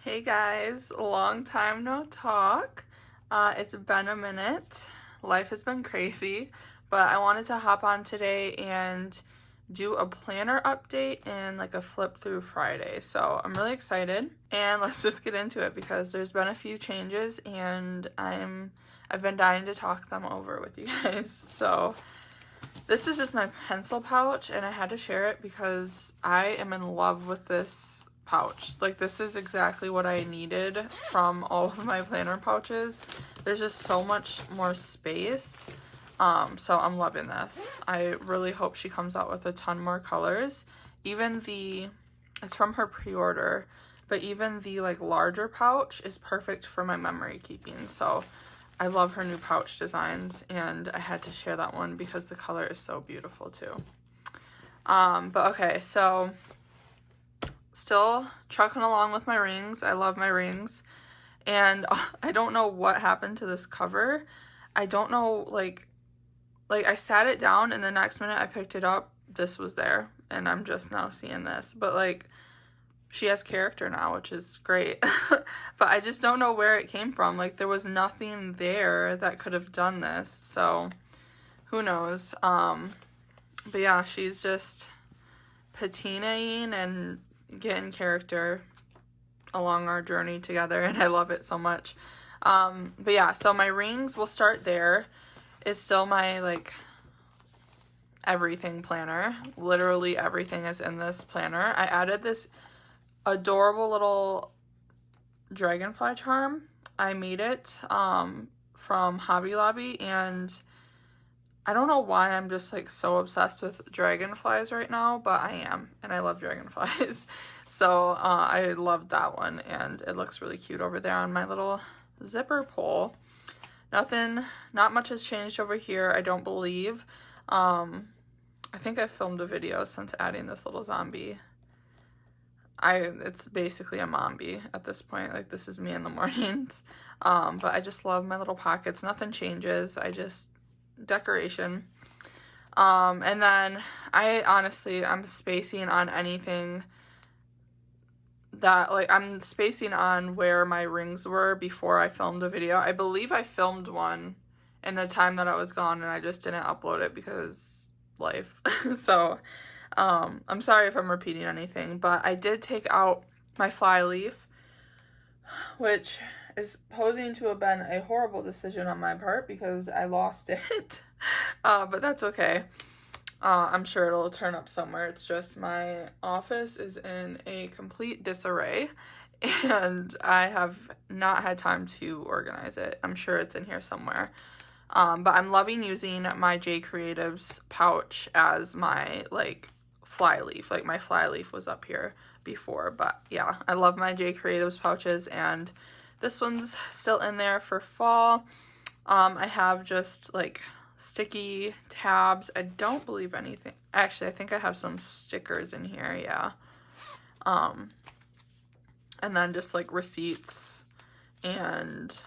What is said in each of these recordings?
Hey guys, long time no talk. It's been a minute. Life has been crazy, but I wanted to hop on today and do a planner update and like a flip through Friday. So I'm really excited, and let's just get into it because there's been a few changes and I've been dying to talk them over with you guys. So this is just my pencil pouch, and I had to share it because I am in love with this pouch. Like, this is exactly what I needed from all of my planner pouches. There's just so much more space. So I'm loving this. I really hope she comes out with a ton more colors. It's from her pre-order, but even the like larger pouch is perfect for my memory keeping. So I love her new pouch designs, and I had to share that one because the color is so beautiful too. But okay, so still trucking along with my rings. I love my rings. And I don't know what happened to this cover. I don't know, like I sat it down and the next minute I picked it up, this was there. And I'm just now seeing this. But like, she has character now, which is great. But I just don't know where it came from. Like, there was nothing there that could have done this. So who knows? But yeah, she's just patinaing and getting character along our journey together, and I love it so much. But yeah, so my rings, will start there. It's still my like everything planner. Literally everything is in this planner. I added this adorable little dragonfly charm. I made it from Hobby Lobby, and I don't know why I'm just like so obsessed with dragonflies right now, but I am, and I love dragonflies. So I love that one, and it looks really cute over there on my little zipper pull. Not much has changed over here, I don't believe. I think I filmed a video since adding this little zombie. It's basically a mombi at this point. Like, this is me in the mornings. But I just love my little pockets. Nothing changes. Decoration. And then I'm spacing on anything that, like, I'm spacing on where my rings were before I filmed a video. I believe I filmed one in the time that I was gone, and I just didn't upload it because life. So, I'm sorry if I'm repeating anything, but I did take out my Flyleaf, which is posing to have been a horrible decision on my part because I lost it. But that's okay. I'm sure it'll turn up somewhere. It's just my office is in a complete disarray, and I have not had time to organize it. I'm sure it's in here somewhere. But I'm loving using my J Creatives pouch as my like Flyleaf. Like, my Flyleaf was up here before, but yeah, I love my J Creatives pouches, and this one's still in there for fall. I have just like sticky tabs. I don't believe anything. Actually, I think I have some stickers in here, yeah. And then just like receipts and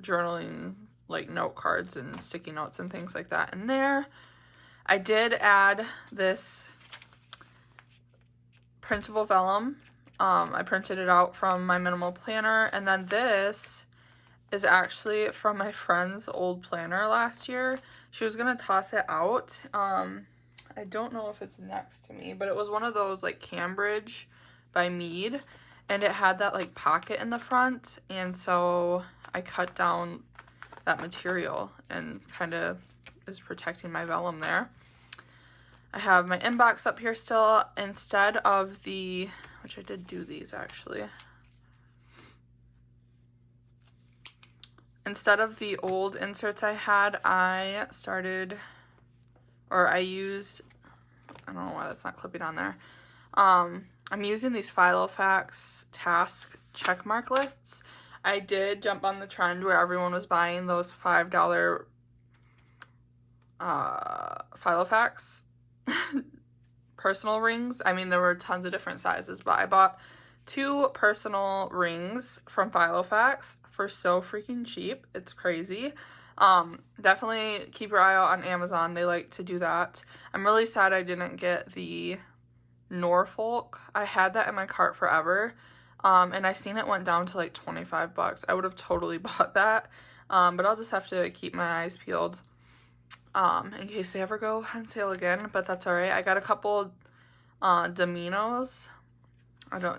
journaling, like note cards and sticky notes and things like that in there. I did add this printable vellum. I printed it out from my minimal planner, and then this is actually from my friend's old planner last year. She was gonna toss it out. I don't know if it's next to me, but it was one of those like Cambridge by Mead, and it had that like pocket in the front, and so I cut down that material and kind of is protecting my vellum there. I have my inbox up here still instead of which I did do these actually. Instead of the old inserts I had, I don't know why that's not clipping on there. I'm using these Filofax task checkmark lists. I did jump on the trend where everyone was buying those $5 Filofax personal rings. I mean, there were tons of different sizes, but I bought 2 personal rings from Filofax for so freaking cheap. It's crazy. Definitely keep your eye out on Amazon. They like to do that. I'm really sad I didn't get the Norfolk. I had that in my cart forever. And I seen it went down to like 25 bucks. I would have totally bought that. But I'll just have to keep my eyes peeled in case they ever go on sale again, but that's all right. I got a couple Domino's.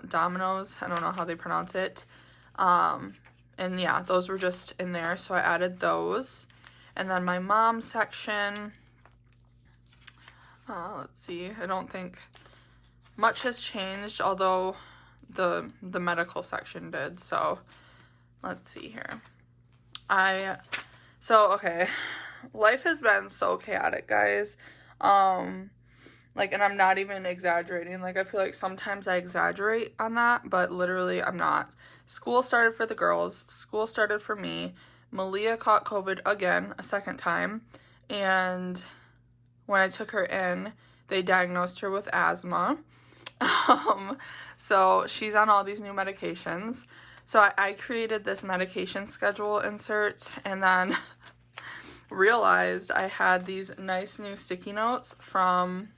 Domino's. I don't know how they pronounce it. And yeah, those were just in there, so I added those. And then my mom section, let's see, I don't think much has changed, although the medical section did. So let's see here. Okay, life has been so chaotic, guys. Like, and I'm not even exaggerating. Like, I feel like sometimes I exaggerate on that, but literally I'm not. School started for the girls. School started for me. Mariyea caught COVID again, a second time. And when I took her in, they diagnosed her with asthma. So she's on all these new medications. So I created this medication schedule insert, and then realized I had these nice new sticky notes from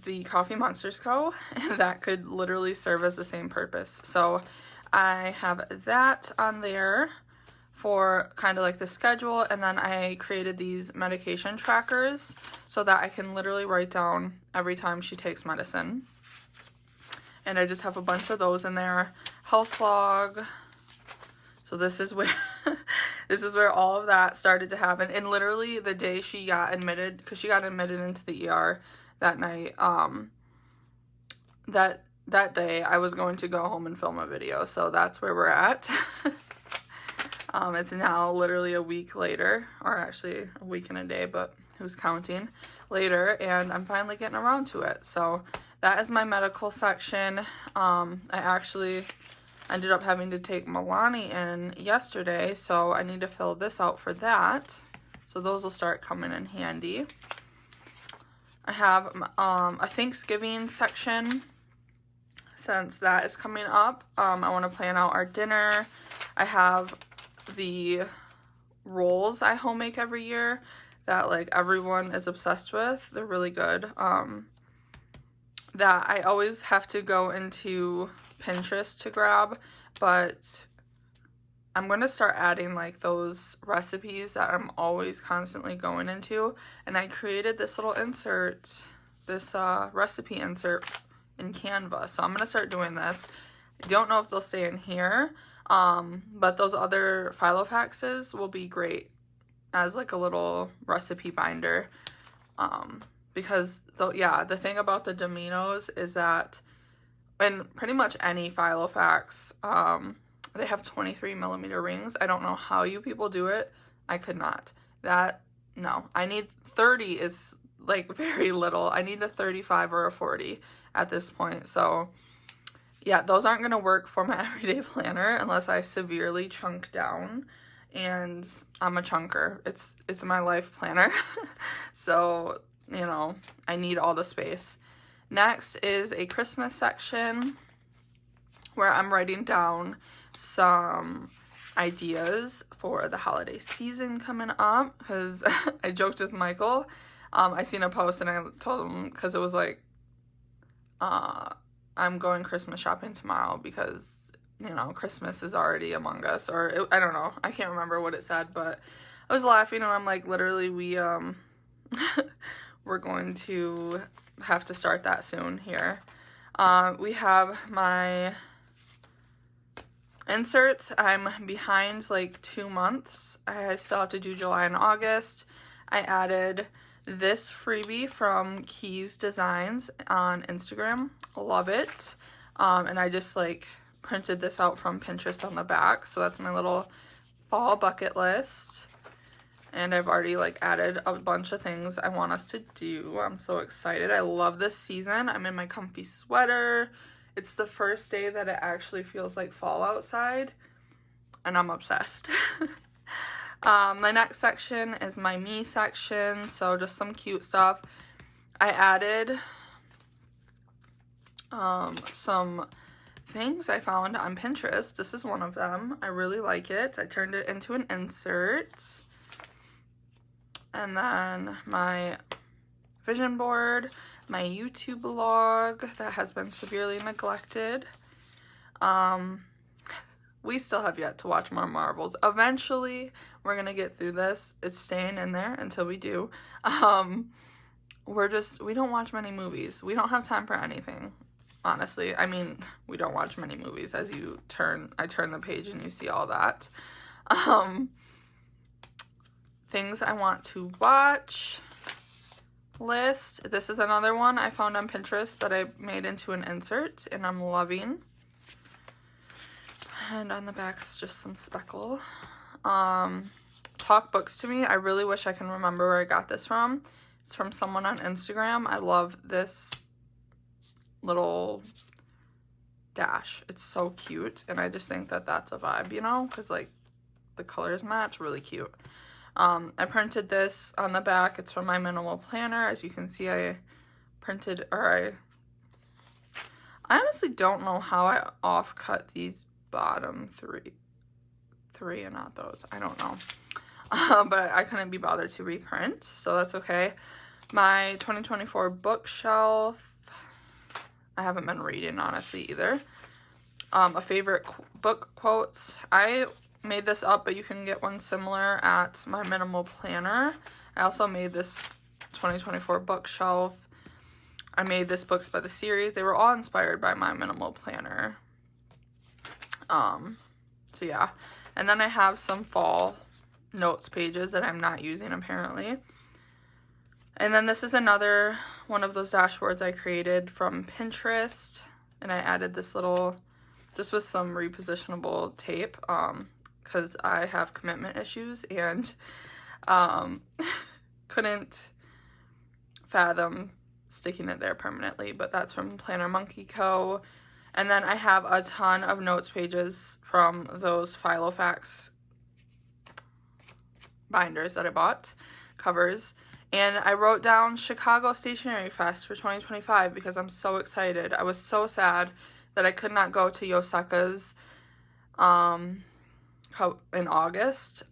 the Coffee Monsters Co. that could literally serve as the same purpose. So I have that on there for kind of like the schedule, and then I created these medication trackers so that I can literally write down every time she takes medicine. And I just have a bunch of those in there. Health log. So this is where this is where all of that started to happen. And literally the day she got admitted, because she got admitted into the ER that night, that day I was going to go home and film a video. So that's where we're at. It's now literally a week later, or actually a week and a day, but who's counting, later, and I'm finally getting around to it. So that is my medical section. I actually ended up having to take Monay in yesterday, so I need to fill this out for that. So those will start coming in handy. I have a Thanksgiving section, since that is coming up. I want to plan out our dinner. I have the rolls I home make every year that like everyone is obsessed with. They're really good. That I always have to go into Pinterest to grab, but I'm going to start adding like those recipes that I'm always constantly going into. And I created this little insert, this recipe insert in Canva. So I'm going to start doing this. I don't know if they'll stay in here, but those other Flyleaf will be great as like a little recipe binder. Because the thing about the Domino's is that in pretty much any Flyleaf, they have 23mm rings. I don't know how you people do it. I could not. No. I need 30 is like very little. I need a 35 or a 40 at this point. So yeah, those aren't going to work for my everyday planner unless I severely chunk down. And I'm a chunker. It's my life planner. So, you know, I need all the space. Next is a Christmas section where I'm writing down some ideas for the holiday season coming up, because I joked with Michael. I seen a post and I told him, because it was like, I'm going Christmas shopping tomorrow because, you know, Christmas is already among us, or I don't know. I can't remember what it said, but I was laughing and I'm like, literally, we're going to have to start that soon here. We have my inserts. I'm behind like 2 months. I still have to do July and August. I added this freebie from Keys Designs on Instagram. Love it. And I just like printed this out from Pinterest on the back. So that's my little fall bucket list. And I've already like added a bunch of things I want us to do. I'm so excited. I love this season. I'm in my comfy sweater. It's the first day that it actually feels like fall outside, and I'm obsessed. My next section is my me section, so just some cute stuff. I added some things I found on Pinterest. This is one of them. I really like it. I turned it into an insert. And then my vision board, my YouTube blog that has been severely neglected. We still have yet to watch more Marvels. Eventually, we're gonna get through this. It's staying in there until we do. We don't watch many movies. We don't have time for anything, honestly. I mean, we don't watch many movies. As I turn the page and you see all that. Things I want to watch list. This is another one I found on Pinterest that I made into an insert, and I'm loving. And on the back is just some speckle. Talk books to me. I really wish I can remember where I got this from. It's from someone on Instagram. I love this little dash. It's so cute, and I just think that that's a vibe, you know, because like the colors match. Really cute. I printed this on the back. It's from my minimal planner. As you can see, I honestly don't know how I off-cut these bottom three and not those. I don't know. But I couldn't be bothered to reprint, so that's okay. My 2024 bookshelf. I haven't been reading, honestly, either. A favorite book quotes. I made this up, but you can get one similar at my minimal planner. I also made this 2024 bookshelf. I made this books by the series. They were all inspired by my minimal planner. So yeah. And then I have some fall notes pages that I'm not using apparently. And then this is another one of those dashboards I created from Pinterest. And I added this little, just with some repositionable tape, because I have commitment issues and couldn't fathom sticking it there permanently. But that's from Planner Monkey Co. And then I have a ton of notes pages from those Filofax binders that I bought, covers. And I wrote down Chicago Stationery Fest for 2025 because I'm so excited. I was so sad that I could not go to Yosaka's in August.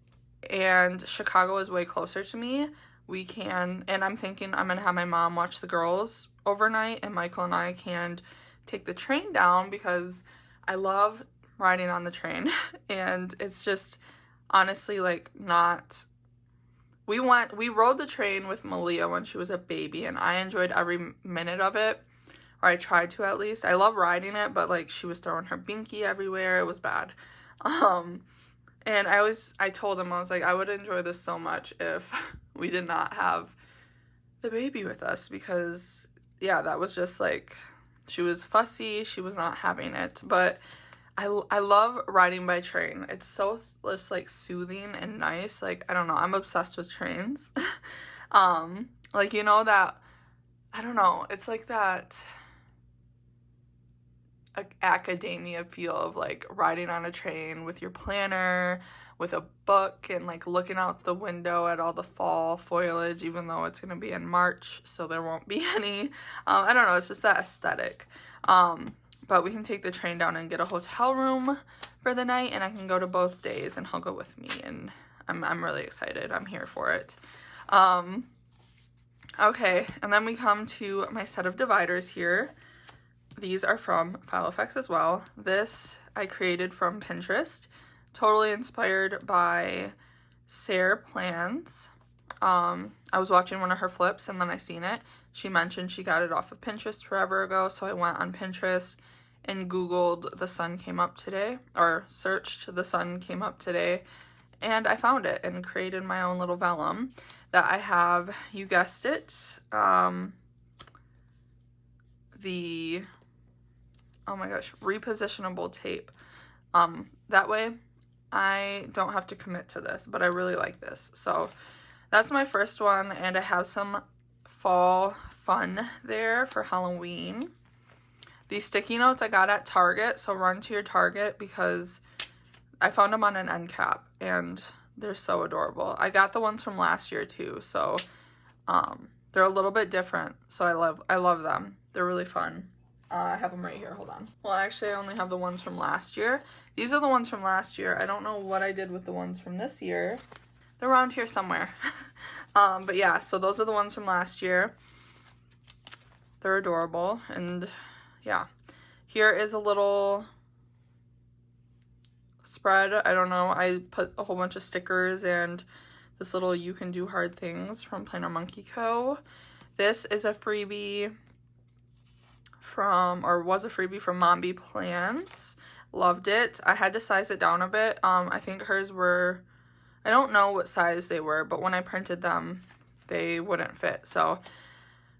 And Chicago is way closer to me. And I'm thinking I'm going to have my mom watch the girls overnight, and Michael and I can take the train down because I love riding on the train. And it's just honestly like not... We rode the train with Mariyea when she was a baby, and I enjoyed every minute of it, or I tried to at least. I love riding it, but like she was throwing her binky everywhere. It was bad. And I told him, I was like, I would enjoy this so much if we did not have the baby with us, because yeah, that was just like, she was fussy. She was not having it, but I love riding by train. It's so just like soothing and nice. Like, I don't know, I'm obsessed with trains. Like, you know, that, I don't know, it's like that academia feel of like riding on a train with your planner, with a book, and like looking out the window at all the fall foliage, even though it's gonna be in March, so there won't be any. I don't know, it's just that aesthetic. But we can take the train down and get a hotel room for the night, and I can go to both days, and he'll go with me, and I'm really excited. I'm here for it. Okay, and then we come to my set of dividers here. These are from Filofax as well. This I created from Pinterest, totally inspired by Sarah Plans. I was watching one of her flips, and then I seen it. She mentioned she got it off of Pinterest forever ago, so I went on Pinterest and Googled "the sun came up today," or searched "the sun came up today," and I found it and created my own little vellum that I have, you guessed it, the, oh my gosh, repositionable tape. That way I don't have to commit to this, but I really like this. So that's my first one, and I have some fall fun there for Halloween. These sticky notes I got at Target, so run to your Target because I found them on an end cap and they're so adorable. I got the ones from last year too, so they're a little bit different, so I love them. They're really fun. I have them right here. Hold on. Well, actually, I only have the ones from last year. These are the ones from last year. I don't know what I did with the ones from this year. They're around here somewhere. But yeah, so those are the ones from last year. They're adorable. And yeah, here is a little spread. I don't know, I put a whole bunch of stickers and this little You Can Do Hard Things from Planner Monkey Co. This is a freebie from, or was a freebie from Mombi Plans. Loved it. I had to size it down a bit. I think hers were, I don't know what size they were, but when I printed them, they wouldn't fit. So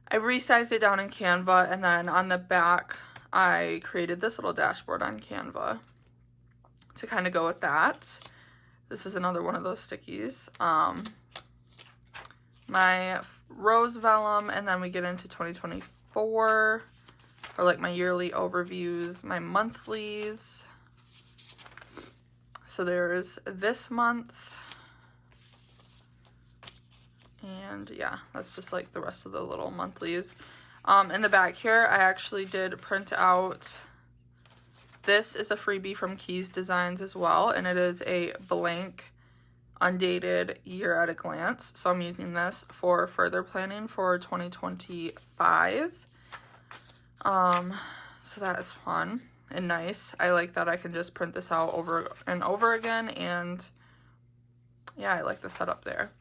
I resized it down in Canva, and then on the back, I created this little dashboard on Canva to kind of go with that. This is another one of those stickies. My rose vellum, and then we get into 2024, or like my yearly overviews, my monthlies. So there's this month. And yeah, that's just like the rest of the little monthlies. In the back here, I actually did print out, this is a freebie from Keys Designs as well, and it is a blank, undated year at a glance. So I'm using this for further planning for 2025. So that is fun and nice. I like that I can just print this out over and over again, and yeah, I like the setup there.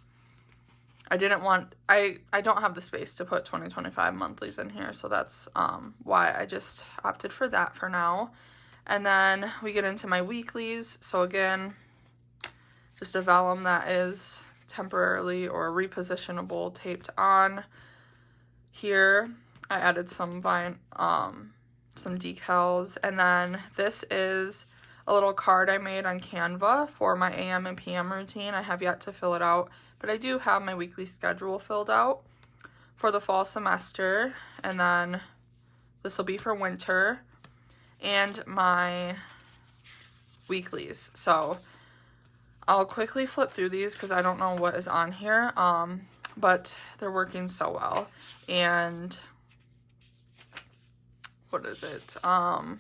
I didn't want, I don't have the space to put 2025 monthlies in here, so that's why I just opted for that for now. And then we get into my weeklies. So again, just a vellum that is temporarily or repositionable taped on. Here I added some decals, and then this is a little card I made on Canva for my AM and PM routine. I have yet to fill it out, but I do have my weekly schedule filled out for the fall semester, and then this will be for winter, and my weeklies. So I'll quickly flip through these because I don't know what is on here, but they're working so well. And what is it? I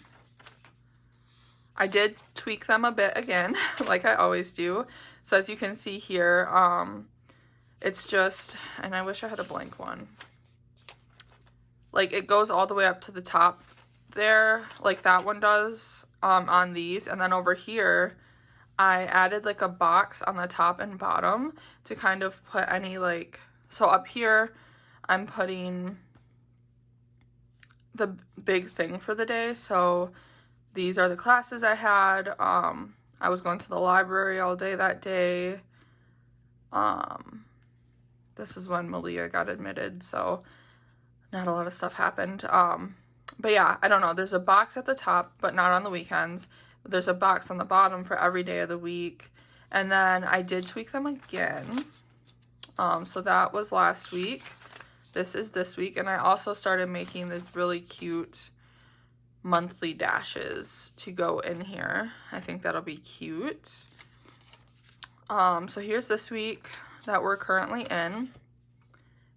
did tweak them a bit again, like I always do. So as you can see here, it's just, and I wish I had a blank one. Like it goes all the way up to the top there, like that one does, on these. And then over here, I added like a box on the top and bottom to kind of put any like, so up here, I'm putting the big thing for the day. So these are the classes I had. I was going to the library all day that day. This is when Mariyea got admitted, so not a lot of stuff happened. But yeah, I don't know. There's a box at the top, but not on the weekends. There's a box on the bottom for every day of the week. And then I did tweak them again. So that was last week. This is this week. And I also started making these really cute monthly dashes to go in here. I think that'll be cute. So here's this week that we're currently in.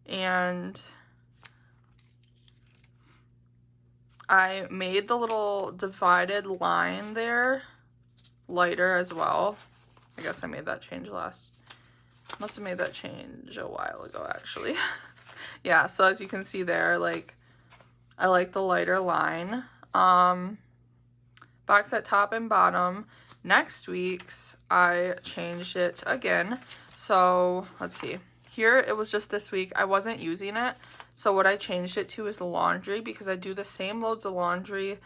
And I made the little divided line there lighter as well. I guess I made that change must have made that change a while ago, actually. Yeah, so as you can see there, like, I like the lighter line. Box at top and bottom. Next week's, I changed it again. So, let's see. Here, it was just this week. I wasn't using it. So what I changed it to is laundry, because I do the same loads of laundry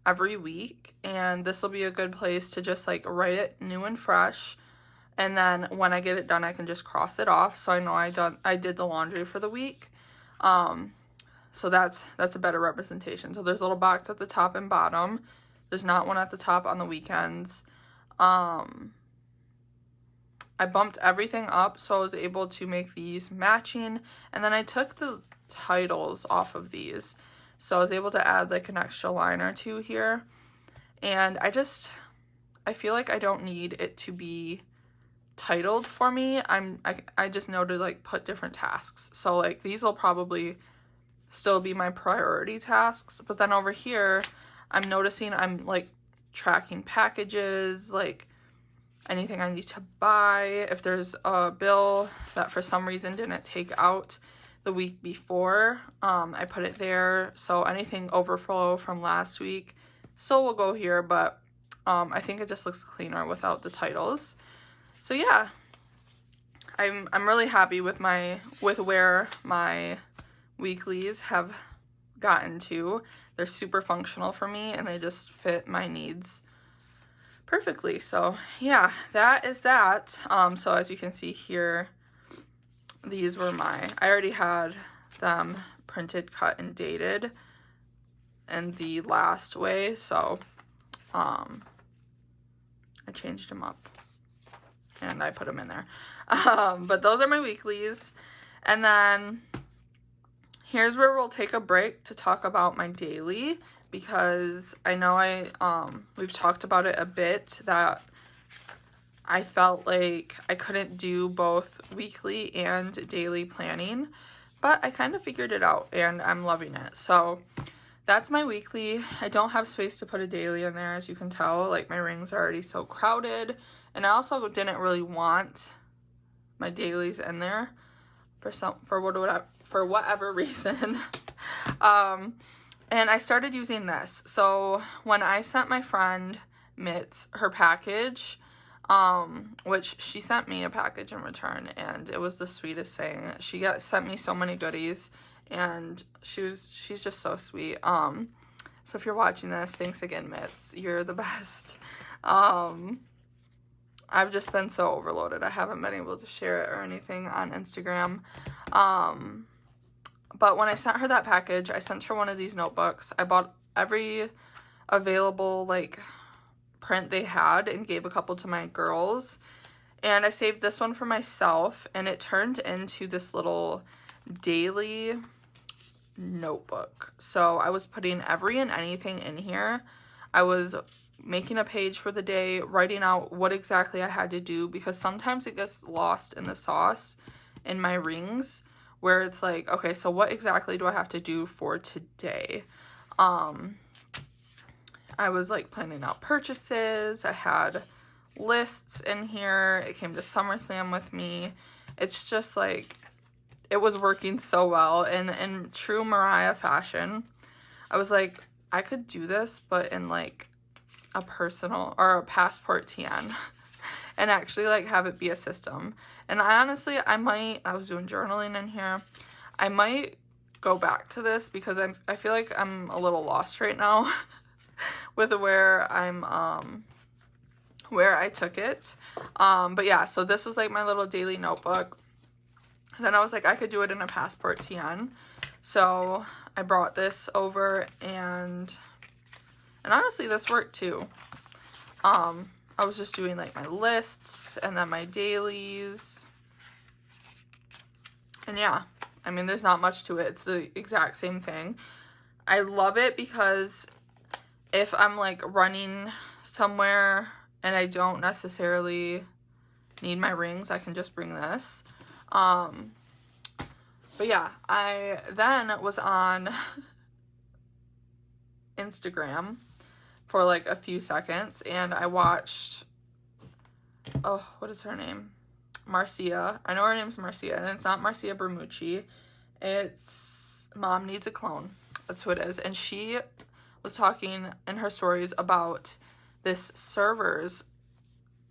every week. And this will be a good place to just like write it new and fresh. And then when I get it done, I can just cross it off. So I know I did the laundry for the week. So that's a better representation. So there's a little box at the top and bottom. There's not one at the top on the weekends. I bumped everything up so I was able to make these matching. And then I took the titles off of these. So I was able to add like an extra line or two here. And I feel like I don't need it to be titled for me. I just noted like put different tasks. So like these will probably still be my priority tasks. But then over here, I'm noticing I'm like tracking packages, like anything I need to buy. If there's a bill that for some reason didn't take out the week before. I put it there, so anything overflow from last week still will go here, but I think it just looks cleaner without the titles. So yeah, I'm really happy with where my weeklies have gotten to. They're super functional for me, and they just fit my needs perfectly. So yeah, that is that. So as you can see here, these were I already had them printed, cut, and dated in the last way, so I changed them up and I put them in there. But those are my weeklies. And then here's where we'll take a break to talk about my daily, because I know we've talked about it a bit, that I felt like I couldn't do both weekly and daily planning, but I kind of figured it out and I'm loving it. So that's my weekly. I don't have space to put a daily in there, as you can tell. Like, my rings are already so crowded, and I also didn't really want my dailies in there for whatever reason. And I started using this. So when I sent my friend Mitz her package, which she sent me a package in return, and it was the sweetest thing. She sent me so many goodies, and she's just so sweet. So if you're watching this, thanks again, Mitz. You're the best. I've just been so overloaded. I haven't been able to share it or anything on Instagram. But when I sent her that package, I sent her one of these notebooks. I bought every available, like, print they had and gave a couple to my girls. And I saved this one for myself, and it turned into this little daily notebook. So I was putting every and anything in here. I was making a page for the day, writing out what exactly I had to do, because sometimes it gets lost in the sauce in my rings, where it's like, okay, so what exactly do I have to do for today? I was like planning out purchases. I had lists in here. It came to SummerSlam with me. It's just like, it was working so well. And in true Mariyea fashion, I was like, I could do this, but in like a personal or a passport TN and actually like have it be a system. And I was doing journaling in here. I might go back to this because I feel like I'm a little lost right now with where I took it. But yeah, so this was like my little daily notebook. Then I was like, I could do it in a passport TN. So I brought this over, and honestly, this worked too. I was just doing like my lists and then my dailies. And yeah, I mean, there's not much to it. It's the exact same thing. I love it because if I'm like running somewhere and I don't necessarily need my rings, I can just bring this. But yeah, I then was on Instagram for like a few seconds, and I watched, what is her name? Mariyea. I know her name's Mariyea, and it's not Mariyea Bermucci. It's Mom Needs a Clone. That's who it is. And she was talking in her stories about this server's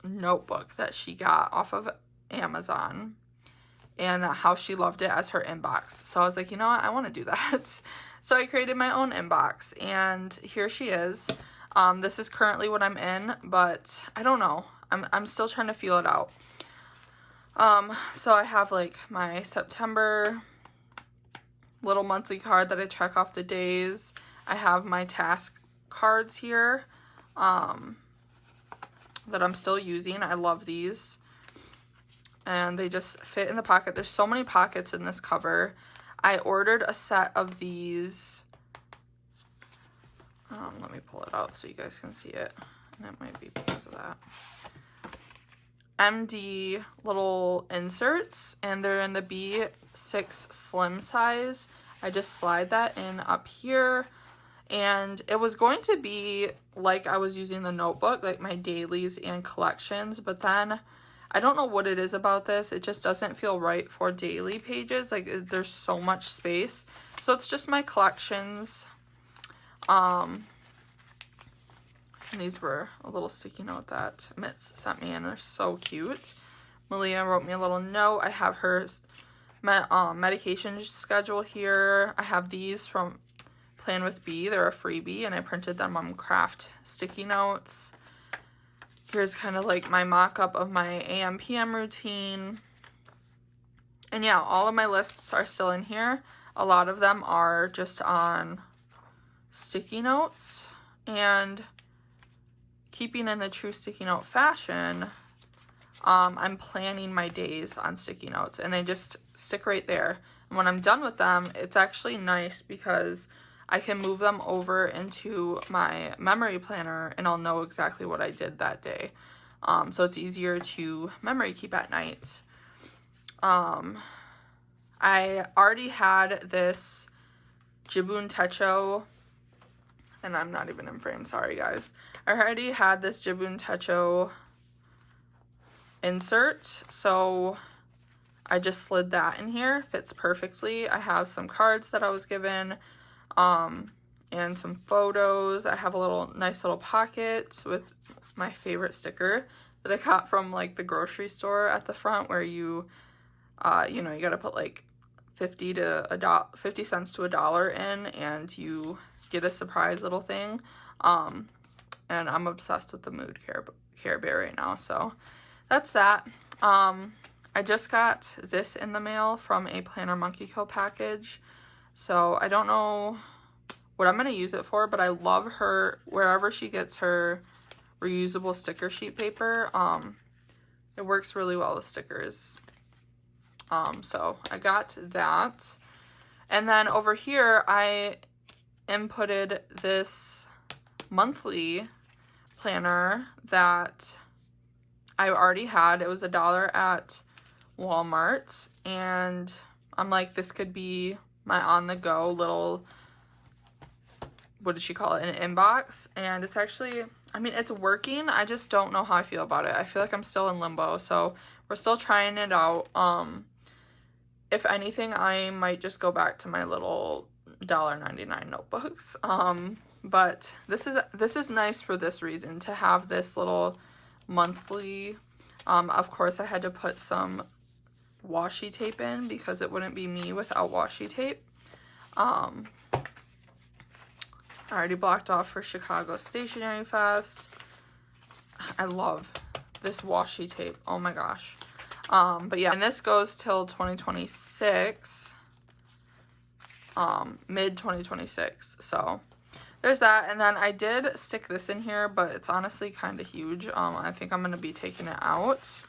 notebook that she got off of Amazon, and how she loved it as her inbox. So I was like, you know what? I want to do that. So I created my own inbox, and here she is. This is currently what I'm in, but I don't know. I'm still trying to feel it out. So I have like my September little monthly card that I check off the days. I have my task cards here, that I'm still using. I love these. And they just fit in the pocket. There's so many pockets in this cover. I ordered a set of these. Let me pull it out so you guys can see it. And it might be because of that. MD little inserts, and they're in the B6 slim size. I just slide that in up here, and it was going to be like I was using the notebook, like my dailies and collections, but then I don't know what it is about this. It just doesn't feel right for daily pages. Like, there's so much space. So it's just my collections. And these were a little sticky note that Mitz sent me, and they're so cute. Mariyea wrote me a little note. I have her medication schedule here. I have these from Plan with B. They're a freebie, and I printed them on craft sticky notes. Here's kind of like my mock-up of my AM PM routine. And yeah, all of my lists are still in here. A lot of them are just on sticky notes. And keeping in the true sticky note fashion, I'm planning my days on sticky notes, and they just stick right there. And when I'm done with them, it's actually nice because I can move them over into my memory planner, and I'll know exactly what I did that day. So it's easier to memory keep at night. I already had this Jibun Techo, and I'm not even in frame, sorry guys. I already had this Jibun Techo insert, so I just slid that in here. Fits perfectly. I have some cards that I was given, and some photos. I have a nice little pocket with my favorite sticker that I got from like the grocery store at the front, where you you gotta put like 50 cents to $1 in, and you get a surprise little thing. And I'm obsessed with the Mood Care Bear right now, so that's that. I just got this in the mail from a Planner Monkey Kill package, so I don't know what I'm going to use it for, but I love her, wherever she gets her reusable sticker sheet paper, it works really well with stickers. So I got that. And then over here, I inputted this monthly planner that I already had. It was $1 at Walmart, and I'm like, this could be my on-the-go little, what did she call it, an inbox. And it's actually, I mean, it's working. I just don't know how I feel about it. I feel like I'm still in limbo, so we're still trying it out. If anything, I might just go back to my little $1.99 notebooks. But this is nice for this reason, to have this little monthly. Of course, I had to put some washi tape in because it wouldn't be me without washi tape. I already blocked off for Chicago Stationery Fest. I love this washi tape. Oh my gosh. But yeah, and this goes till 2026, mid 2026. So there's that. And then I did stick this in here, but it's honestly kind of huge. I think I'm going to be taking it out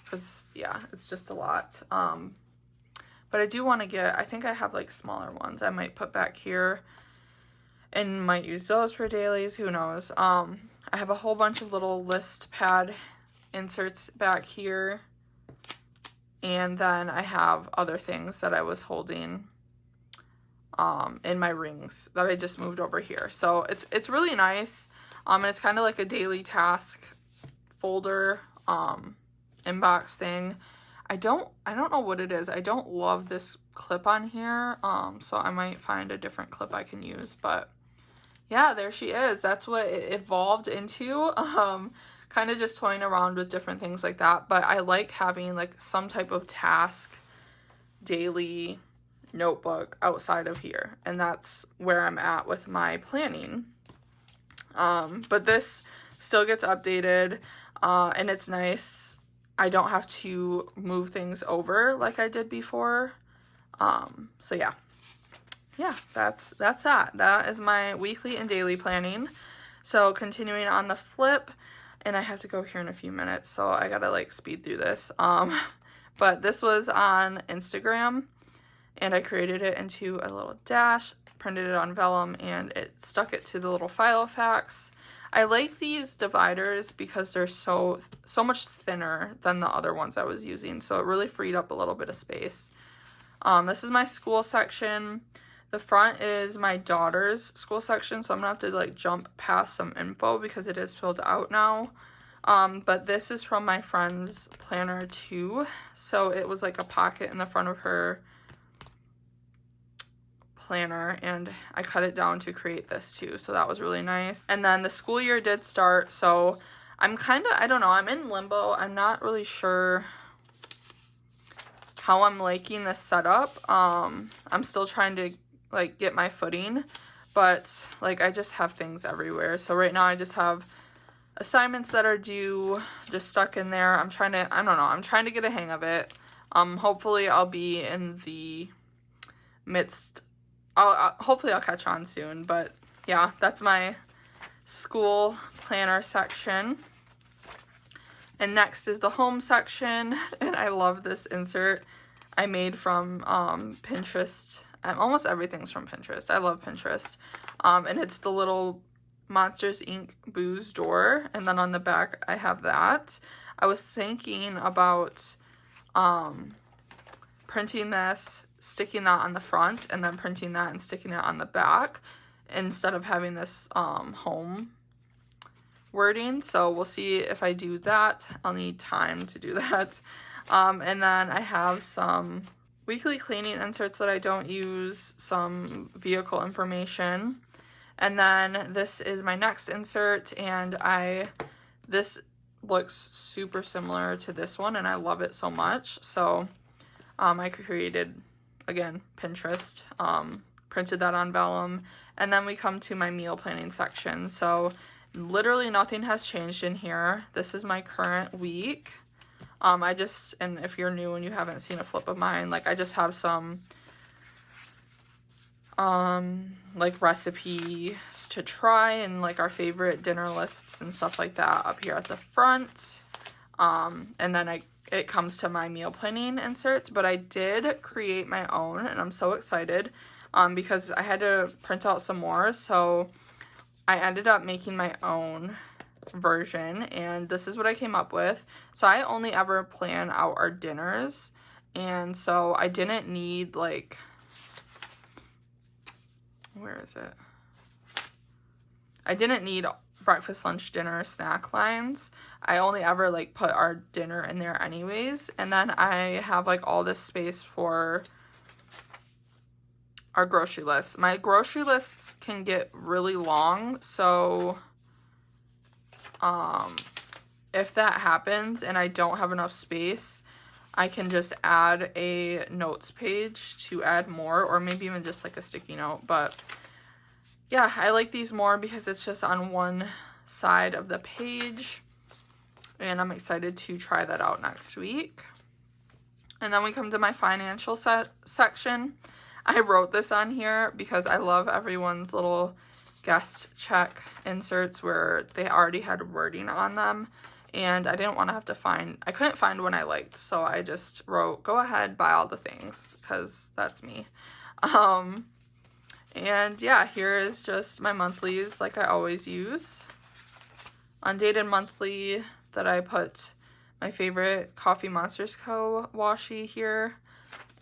because, yeah, it's just a lot. But I do want to get, I think I have like smaller ones I might put back here and might use those for dailies. Who knows? I have a whole bunch of little list pad inserts back here. And then I have other things that I was holding in my rings that I just moved over here. So it's really nice. And it's kind of like a daily task folder inbox thing. I don't know what it is. I don't love this clip on here. So I might find a different clip I can use. But yeah, there she is. That's what it evolved into. Kind of just toying around with different things like that. But I like having like some type of task daily notebook outside of here, and that's where I'm at with my planning. But this still gets updated, and it's nice. I don't have to move things over like I did before. So yeah, that's that. That is my weekly and daily planning. So continuing on the flip, and I have to go here in a few minutes, so I gotta like speed through this. But this was on Instagram, and I created it into a little dash, printed it on vellum, and it stuck it to the little Flyleaf. I like these dividers because they're so much thinner than the other ones I was using, so it really freed up a little bit of space. This is my school section. The front is my daughter's school section, so I'm gonna have to like jump past some info because it is filled out now. But this is from my friend's planner too. So it was like a pocket in the front of her planner, and I cut it down to create this too. So that was really nice. And then the school year did start. So I'm kind of, I don't know, I'm in limbo. I'm not really sure how I'm liking this setup. I'm still trying to like get my footing, but like I just have things everywhere. So right now I just have assignments that are due just stuck in there. I'm trying to, I don't know, I'm trying to get a hang of it. Hopefully I'll be in the midst, hopefully I'll catch on soon. But yeah, that's my school planner section. And next is the home section, and I love this insert I made from Pinterest. Almost everything's from Pinterest. I love Pinterest. And it's the little Monsters Inc. booze door, and then on the back I have that. I was thinking about printing this, sticking that on the front, and then printing that and sticking it on the back instead of having this home wording. So we'll see if I do that. I'll need time to do that. And then I have some weekly cleaning inserts that I don't use, some vehicle information. And then this is my next insert, and this looks super similar to this one, and I love it so much. So I created, again, Pinterest, printed that on vellum, and then we come to my meal planning section. So literally nothing has changed in here. This is my current week. And if you're new and you haven't seen a flip of mine, like I just have some like recipes to try and like our favorite dinner lists and stuff like that up here at the front. And then it comes to my meal planning inserts, but I did create my own, and I'm so excited because I had to print out some more. So I ended up making my own version, and this is what I came up with. So I only ever plan out our dinners, and so I didn't need like, where is it? I didn't need breakfast, lunch, dinner, snack lines. I only ever like put our dinner in there anyways. And then I have like all this space for our grocery list. My grocery lists can get really long, so if that happens and I don't have enough space, I can just add a notes page to add more, or maybe even just like a sticky note. But yeah, I like these more because it's just on one side of the page, and I'm excited to try that out next week. And then we come to my financial section. I wrote this on here because I love everyone's little guest check inserts where they already had wording on them, and I didn't want to have to I couldn't find one I liked, so I just wrote, go ahead, buy all the things, because that's me. And yeah, here is just my monthlies like I always use. Undated monthly that I put my favorite Coffee Monsters Co. washi here,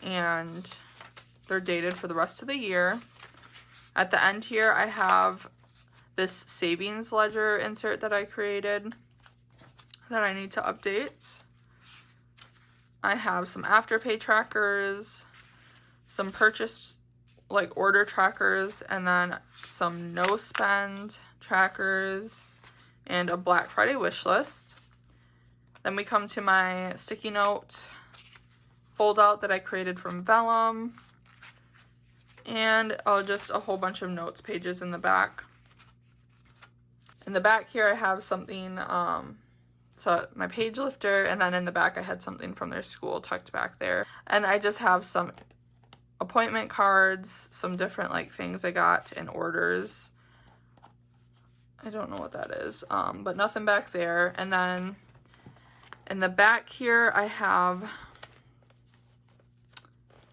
and they're dated for the rest of the year. At the end here, I have this savings ledger insert that I created that I need to update. I have some Afterpay trackers, some purchase like order trackers, and then some no spend trackers, and a Black Friday wish list. Then we come to my sticky note fold out that I created from vellum, and just a whole bunch of notes pages in the back. In the back here I have something, so my page lifter, and then in the back I had something from their school tucked back there. And I just have some appointment cards, some different like things I got in orders. I don't know what that is, but nothing back there. And then in the back here I have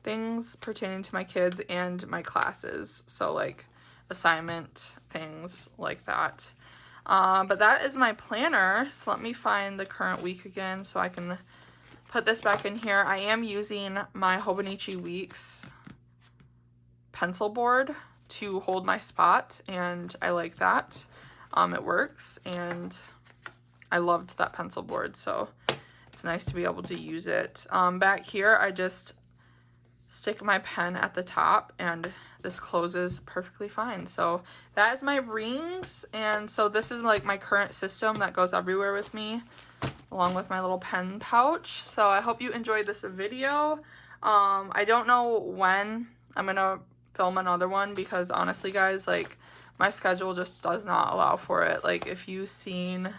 things pertaining to my kids and my classes, so like assignment things like that. But that is my planner. So let me find the current week again so I can put this back in here. I am using my Hobonichi Weeks pencil board to hold my spot, and I like that. It works, and I loved that pencil board, so it's nice to be able to use it. Back here, I just stick my pen at the top, and this closes perfectly fine. So that is my rings, and so this is like my current system that goes everywhere with me, along with my little pen pouch. So I hope you enjoyed this video. I don't know when I'm gonna film another one, because honestly, guys, like, my schedule just does not allow for it. Like, if you've seen,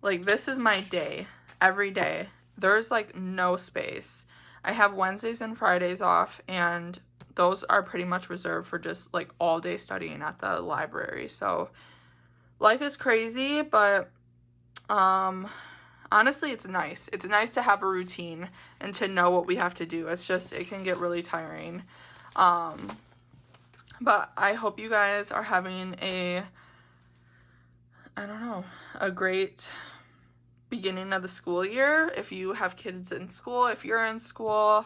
like, this is my day every day. There's like no space. I have Wednesdays and Fridays off, and those are pretty much reserved for just like all day studying at the library. So life is crazy, but honestly, it's nice. It's nice to have a routine and to know what we have to do. It's just, it can get really tiring. But I hope you guys are having a great beginning of the school year. If you have kids in school, if you're in school,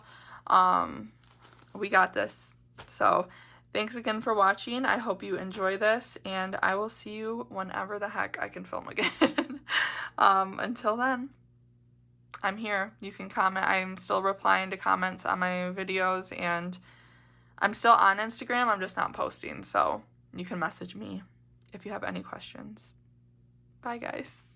we got this. So thanks again for watching. I hope you enjoy this, and I will see you whenever the heck I can film again. Until then, I'm here. You can comment. I'm still replying to comments on my videos, and I'm still on Instagram. I'm just not posting, so you can message me if you have any questions. Bye, guys.